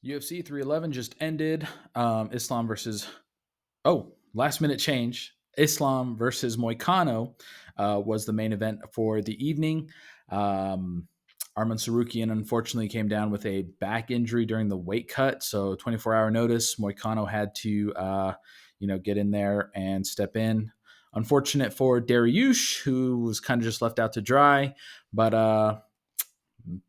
UFC 311 just ended. Islam versus last minute change. Islam versus Moicano was the main event for the evening. Um, Arman Sarukian unfortunately came down with a back injury during the weight cut, so 24-hour notice. Moicano had to, get in there and step in. Unfortunate for Dariush, who was kind of just left out to dry, but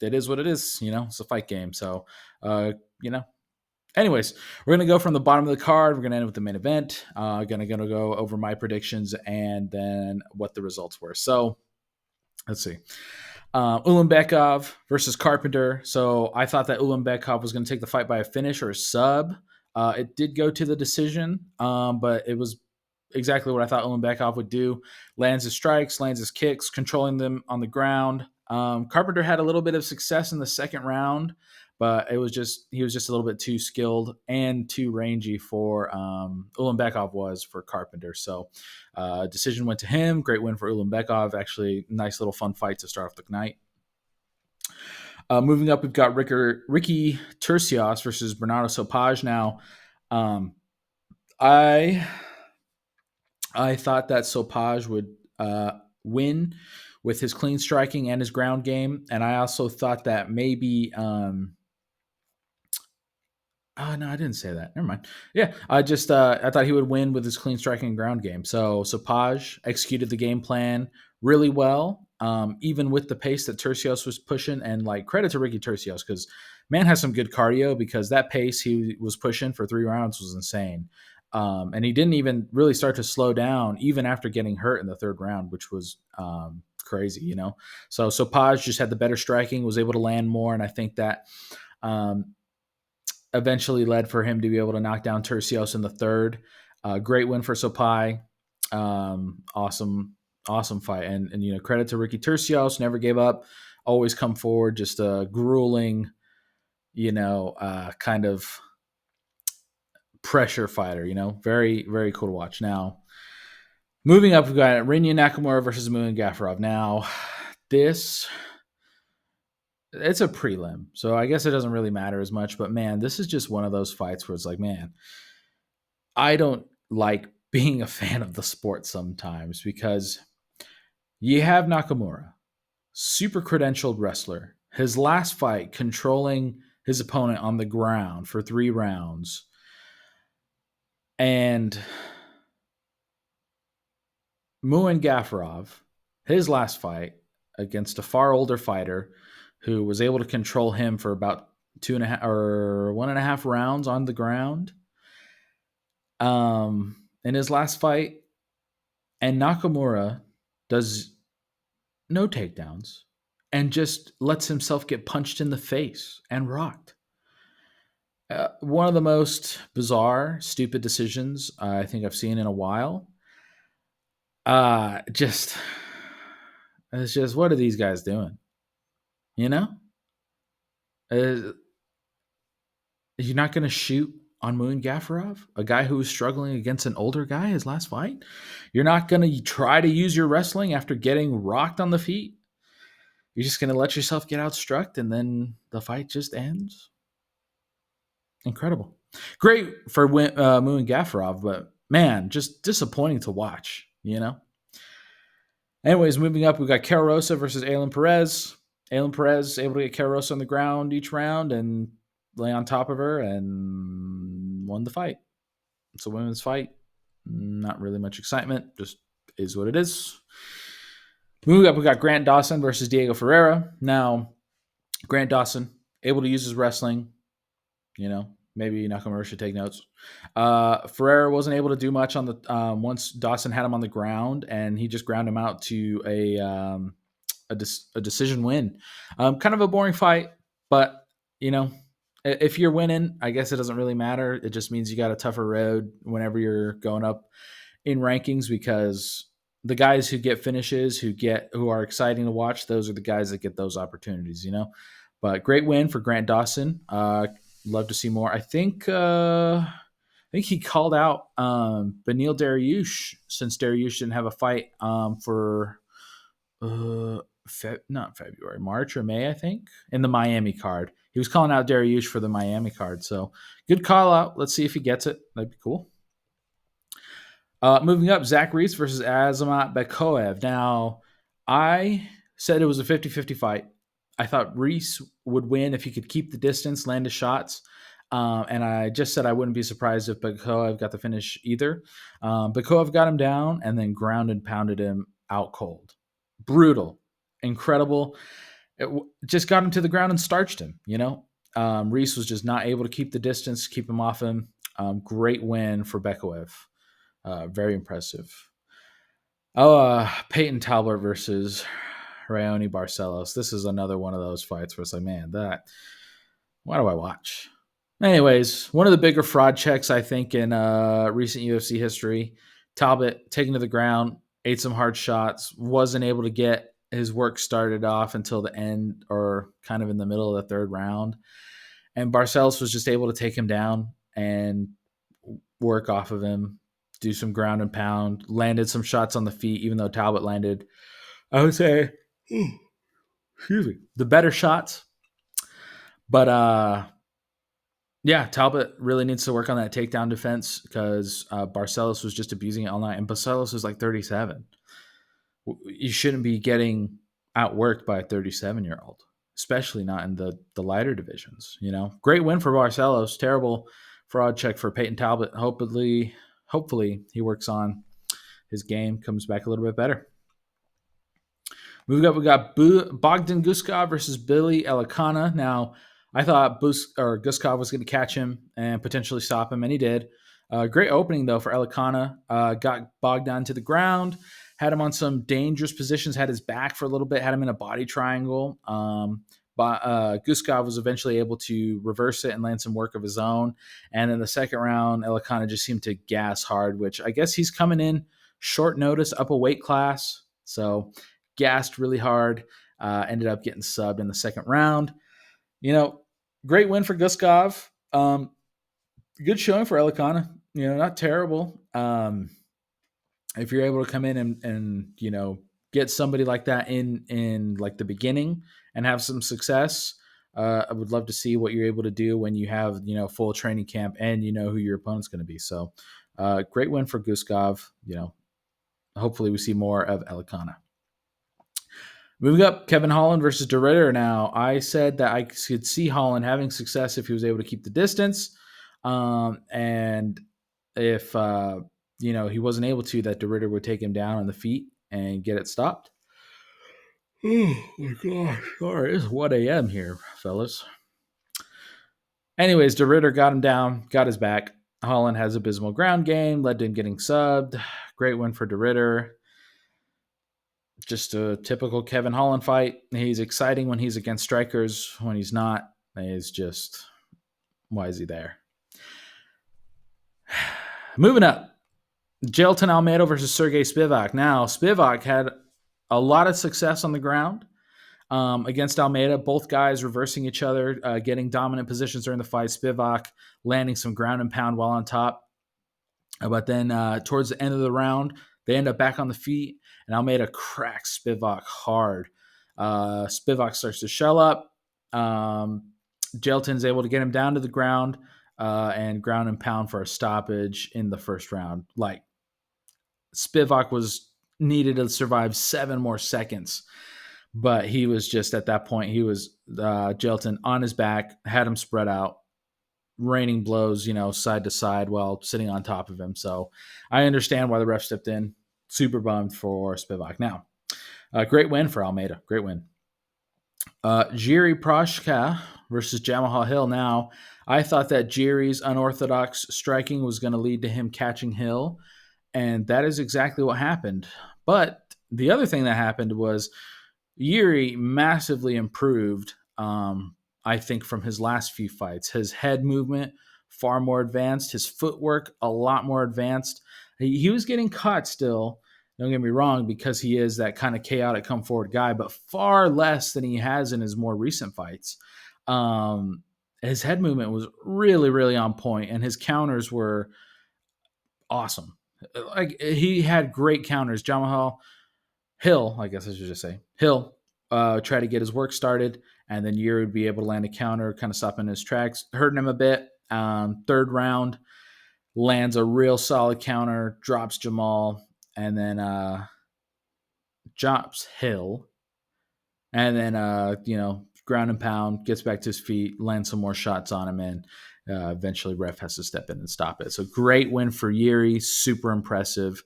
it is what it is. It's a fight game, so uh, you know Anyways, we're going to go from the bottom of the card. We're going to end with the main event. Going to go over my predictions and then what the results were. So let's see. Ulanbekov versus Carpenter. So I thought that Ulanbekov was going to take the fight by a finish or a sub. It did go to the decision, but it was exactly what I thought Ulanbekov would do. Lands his strikes, lands his kicks, controlling them on the ground. Carpenter had a little bit of success in the second round, but he was just a little bit too skilled and too rangy for Ulanbekov was for Carpenter. So decision went to him. Great win for Ulanbekov. Actually, nice little fun fight to start off the night. Moving up, we've got Ricky Turcios versus Bernardo Sopaj. Now, I thought that Sopaj would win with his clean striking and his ground game, and I also thought that maybe. No, I didn't say that. Never mind. Yeah, I thought he would win with his clean striking and ground game. So Sopaj executed the game plan really well, even with the pace that Turcios was pushing. And like credit to Ricky Turcios because man has some good cardio because that pace he was pushing for 3 rounds was insane. And he didn't even really start to slow down even after getting hurt in the 3rd round, which was crazy, So Sopaj just had the better striking, was able to land more, and I think that. Eventually led for him to be able to knock down Turcios in the 3rd. Great win for Sopai. Awesome fight. And credit to Ricky Turcios, never gave up, always come forward, just a grueling, kind of pressure fighter, very, very cool to watch. Now, moving up, we've got Rinya Nakamura versus Muin Gafurov. Now, it's a prelim, so I guess it doesn't really matter as much. But man, this is just one of those fights where it's like, man, I don't like being a fan of the sport sometimes because you have Nakamura, super credentialed wrestler. His last fight, controlling his opponent on the ground for 3 rounds. And Muin Gafurov, his last fight against a far older fighter who was able to control him for about 2.5 or 1.5 rounds on the ground. In his last fight, and Nakamura does no takedowns and just lets himself get punched in the face and rocked. One of the most bizarre, stupid decisions I think I've seen in a while. It's just, what are these guys doing? You're not going to shoot on Muin Gafurov, a guy who was struggling against an older guy his last fight? You're not going to try to use your wrestling after getting rocked on the feet? You're just going to let yourself get outstruck and then the fight just ends? Incredible. Great for Muin Gafurov, but man, just disappointing to watch, Anyways, moving up, we've got Karol Rosa versus Aylin Perez. Aylin Perez able to get Karol Rosa on the ground each round and lay on top of her and won the fight. It's a women's fight. Not really much excitement. Just is what it is. Moving up, we got Grant Dawson versus Diego Ferreira. Now, Grant Dawson able to use his wrestling. Maybe Nakamura should take notes. Ferreira wasn't able to do much on the once Dawson had him on the ground, and he just ground him out to a decision win. Kind of a boring fight, but if you're winning, I guess it doesn't really matter. It just means you got a tougher road whenever you're going up in rankings because the guys who get finishes, who are exciting to watch, those are the guys that get those opportunities, But great win for Grant Dawson. Love to see more. I think he called out Beneil Dariush since Dariush didn't have a fight for not February, March or May, I think, in the Miami card. He was calling out Dariush for the Miami card. So good call out. Let's see if he gets it. That'd be cool. Moving up, Zach Reese versus Azamat Bekoev. Now, I said it was a 50-50 fight. I thought Reese would win if he could keep the distance, land his shots. And I just said I wouldn't be surprised if Bekoev got the finish either. Bekoev got him down and then ground and pounded him out cold. Brutal. Incredible. Just got him to the ground and starched him, Reese was just not able to keep the distance, keep him off him. Great win for Bekoev. Very impressive. Peyton Talbot versus Raoni Barcelos. This is another one of those fights where it's like, man, why do I watch? Anyways, one of the bigger fraud checks, I think, in recent UFC history. Talbot taken to the ground, ate some hard shots, wasn't able to get his work started off until the end or kind of in the middle of the third round. And Barcelos was just able to take him down and work off of him, do some ground and pound, landed some shots on the feet, even though Talbot landed, I would say, excuse me, the better shots. But yeah, Talbot really needs to work on that takedown defense because Barcelos was just abusing it all night. And Barcelos was like 37. You shouldn't be getting outworked by a 37-year-old, especially not in the lighter divisions. Great win for Barcelos. Terrible fraud check for Peyton Talbot. Hopefully he works on his game, comes back a little bit better. Moving up, we got Bogdan Guskov versus Billy Elikana. Now, I thought Guskov was going to catch him and potentially stop him, and he did. Great opening, though, for Elikana. Got Bogdan to the ground, had him on some dangerous positions, had his back for a little bit, had him in a body triangle. But Guskov was eventually able to reverse it and land some work of his own. And in the second round, Elikana just seemed to gas hard, which I guess he's coming in short notice, up a weight class. So gassed really hard, ended up getting subbed in the second round. Great win for Guskov. Good showing for Elikana. Not terrible. If you're able to come in and get somebody like that in like the beginning and have some success, I would love to see what you're able to do when you have full training camp and who your opponent's going to be. So great win for Guskov. Hopefully we see more of Elikana. Moving up, Kevin Holland versus De Ridder. Now, I said that I could see Holland having success if he was able to keep the distance. And if, he wasn't able to, that De Ridder would take him down on the feet and get it stopped. Oh, my gosh. All right, it's 1 a.m. here, fellas. Anyways, De Ridder got him down, got his back. Holland has abysmal ground game, led to him getting subbed. Great win for De Ridder. Just a typical Kevin Holland fight. He's exciting when he's against strikers. When he's not, he's just, why is he there? Moving up, Jailton Almeida versus Sergey Spivak. Now, Spivak had a lot of success on the ground against Almeida. Both guys reversing each other, getting dominant positions during the fight. Spivak landing some ground and pound while on top. But then towards the end of the round, they end up back on the feet, and Almeida cracks Spivak hard. Spivak starts to shell up. Jailton's able to get him down to the ground and ground and pound for a stoppage in the first round. Like, Spivak was needed to survive 7 more seconds, but he was just at that point, he was Jailton on his back, had him spread out, raining blows, side to side while sitting on top of him. So I understand why the ref stepped in. Super bummed for Spivak. Now, great win for Almeida. Great win. Jiri Prochazka versus Jamahal Hill. Now, I thought that Jiri's unorthodox striking was going to lead to him catching Hill, and that is exactly what happened. But the other thing that happened was Jiri massively improved, I think, from his last few fights. His head movement, far more advanced. His footwork, a lot more advanced. He was getting caught still, don't get me wrong, because he is that kind of chaotic come forward guy, but far less than he has in his more recent fights. His head movement was really, really on point, and his counters were awesome. Like, he had great counters. Jamahal Hill, I guess I should just say, Hill tried to get his work started, and then Yuri would be able to land a counter, kind of stopping his tracks, hurting him a bit. Third round, lands a real solid counter, drops Jamal, and then drops Hill, and then ground and pound, gets back to his feet, lands some more shots on him, and eventually ref has to step in and stop it. So great win for Yuri, super impressive.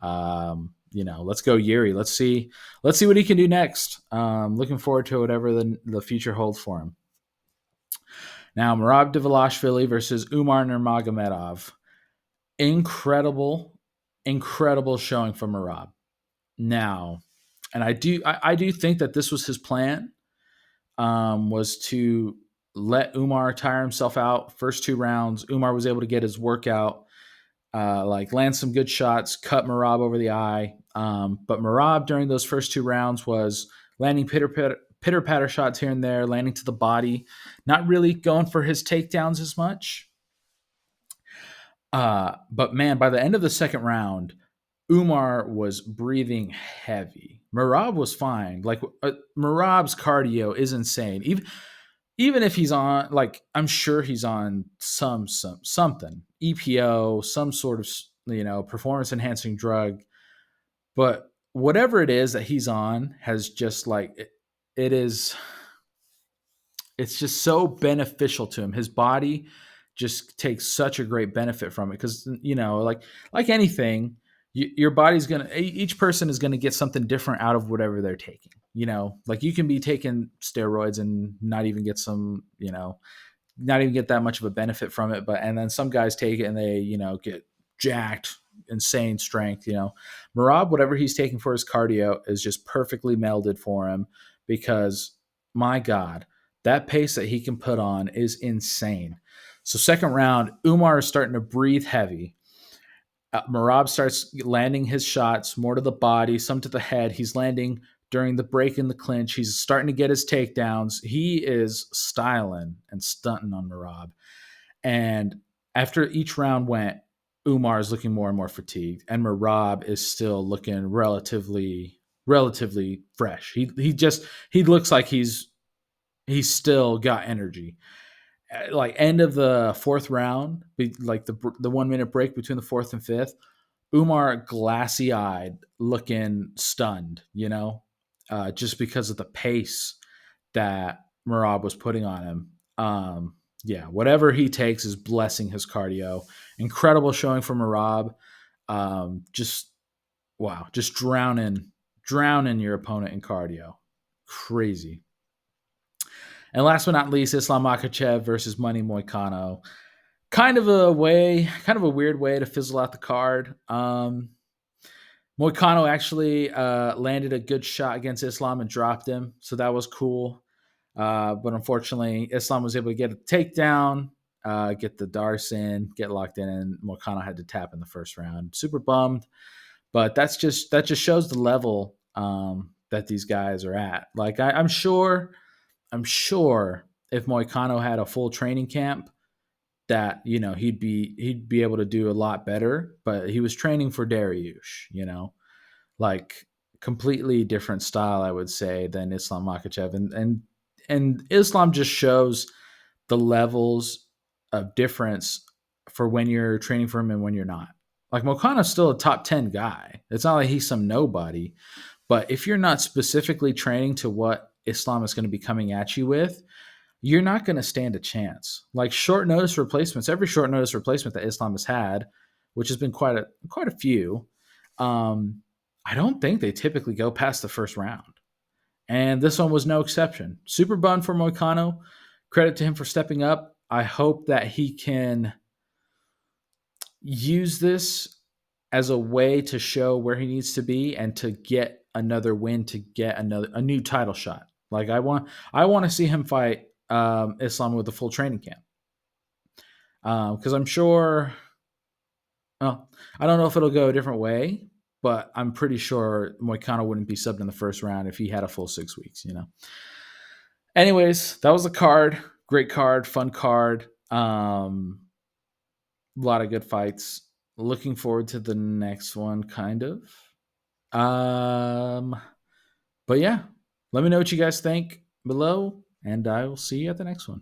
Let's go Yuri. Let's see what he can do next. Looking forward to whatever the future holds for him. Now, Merab Dvalishvili versus Umar Nurmagomedov. Incredible showing from Merab. Now, and I do think that this was his plan, was to let Umar tire himself out. First 2 rounds, Umar was able to get his workout, land some good shots, cut Merab over the eye. But Merab during those first 2 rounds was landing pitter patter shots here and there, landing to the body, not really going for his takedowns as much. But man, by the end of the second round, Umar was breathing heavy. Merab was fine. Merab's cardio is insane. Even if he's on, I'm sure he's on something, EPO, some sort of performance enhancing drug. But whatever it is that he's on has just it's just so beneficial to him. His body just takes such a great benefit from it because like anything, your body's each person is gonna get something different out of whatever they're taking. You can be taking steroids and not even get not even get that much of a benefit from it, and then some guys take it and they get jacked, insane strength. Merab, whatever he's taking for his cardio is just perfectly melded for him because my God, that pace that he can put on is insane. So second round, Umar is starting to breathe heavy. Merab starts landing his shots more to the body, some to the head. He's landing during the break in the clinch. He's starting to get his takedowns. He is styling and stunting on Merab. And after each round went, Umar is looking more and more fatigued, and Merab is still looking relatively fresh. He looks like he's still got energy. End of the fourth round, like the 1 minute break between the fourth and fifth, Umar glassy eyed, looking stunned, just because of the pace that Merab was putting on him. Whatever he takes is blessing his cardio. Incredible showing from Merab. Just drowning your opponent in cardio. Crazy. And last but not least, Islam Makhachev versus Money Moicano. Kind of a weird way to fizzle out the card. Moicano actually landed a good shot against Islam and dropped him, so that was cool. But unfortunately, Islam was able to get a takedown, get the Darce in, get locked in, and Moicano had to tap in the first round. Super bummed, but that just shows the level that these guys are at. I'm sure if Moicano had a full training camp, that he'd be able to do a lot better. But he was training for Dariush, completely different style, I would say, than Islam Makhachev, and Islam just shows the levels of difference for when you're training for him and when you're not. Moicano's still a top 10 guy. It's not like he's some nobody. But if you're not specifically training to what Islam is going to be coming at you with, you're not going to stand a chance. Short notice replacements, every short notice replacement that Islam has had, which has been quite a few, I don't think they typically go past the first round. And this one was no exception. Super bummed for Moicano. Credit to him for stepping up. I hope that he can use this as a way to show where he needs to be and to get another win, to get a new title shot. I want to see him fight Islam with a full training camp. Because I'm sure, I don't know if it'll go a different way, but I'm pretty sure Moicano wouldn't be subbed in the first round if he had a full 6 weeks, Anyways, that was the card. Great card, fun card. A lot of good fights. Looking forward to the next one, kind of. But yeah, let me know what you guys think below, and I will see you at the next one.